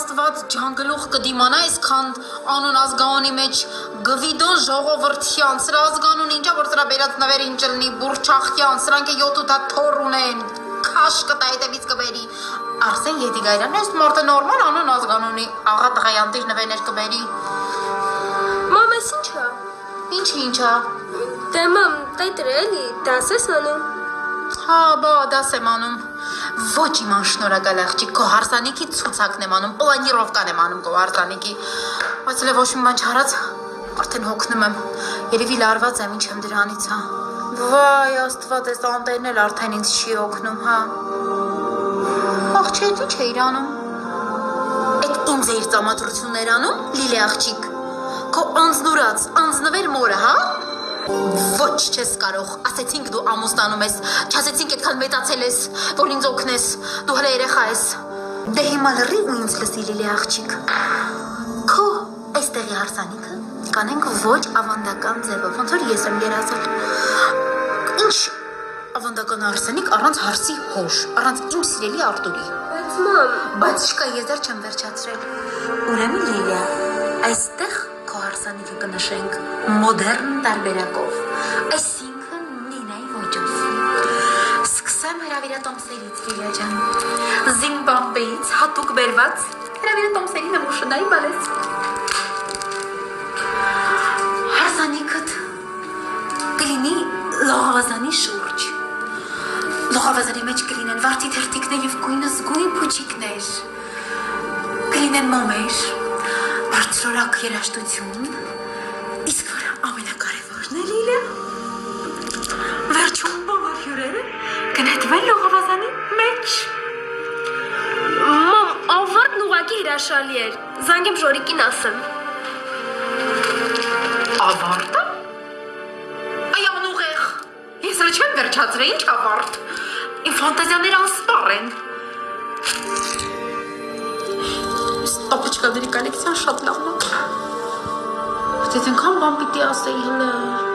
Աստված ջանգլուխ կդիմանա այսքան անուն ազգանունի մեջ Գվիդոն ժողովրդյան, սրա ազգանուն ինչա, որ սրա բերած նվեր ինչ լնի, Բուրչախյան, սրանք է 7 հատ թոր ունեն, քաշ կտա հետևից կբերի։ Արսեն Եդիգայրյանն այս մարդը նորմալ անուն ազգանունի, աղա տղայանտիժ նվերներ կբերի։ Մամ, ես ինչա։ Ինչա։ Դե մամ, տայտր էլի, դաս ես անում։ Հա, բա, դաս եմ անում։ Ոչ իման շնորհակալ աղջիկ, քո հարսանիքի ցուցակն եմ անում, պլանիրովկան եմ անում քո հարսանիքի։ Բայց լավ ոչ մի բան չարած, արդեն հոգնում եմ։ Երևի լարված եմ, ինչ եմ դրանից, հա։ Վայ, Աստված, այս անտերն էլ արդեն ինձ չի օգնում, հա։ Աղջիկ, ինչ էիր անում։ Այդ ինձ էիր ծամադրություններ անում, Լիլի աղջիկ։ Քո անձնուրած, անձնվեր մորը, հա։ Ոչ չես կարող, ասեցինք դու ամուսնանում ես, չասեցինք այդքան մեծացել ես, որ ինձ օգնես, դու հələ երեխա ես։ Դե հիմա լռի ու ինձ լսի Լիլի աղջիկ։ Քո այստեղի հարսանիքը կանենք ոչ ավանդական ձևով, ոնց որ ես եմ երազել։ Ինչ ավանդական հարսանիք առանց հարսի հոշ, առանց իմ սիրելի Արտուրի։ Բայց մամ, Բայց չկա, ես դեռ չեմ վերջացրել։ Ուրեմն Լիլիա, այստեղ քո հարսանիքը կնշենք մոդեռն տարբերակով, այսինքն Նինայի ոճով։ Սկսեմ հրավիրատոմսերից, Լիլիա ջան, Զիմբաբվեից հատուկ բերված հրավիրատոմսերի նմուշնայի բալես։ Հարսանիքդ կլինի լողավազանի շուրջ։ Լողավազանի մեջ կլինեն վարդի թերթիկներ և գույնը զգույն փուչիկներ, կլինեն մոմեր, բարձրորակ երաժշտություն, իսկ որ ամենակարևորն է Լիլիա, վերջում բոլոր հյուրերը կնետվեն լողավազանի մեջ։ մամ, ավարտն ուղղակի հրաշալի էր, զանգեմ Ժորիկին ասեմ։ Ավարտը։ Այ անուղեղ, ես էլ չեմ վերջացրել, ինչ ավարտ, իմ ֆանտազիաները անսպառ են։ Տապուչկաների կոլեկցիան շատ լավն է։ Բայց այնքան բան պիտի ասեի հլը։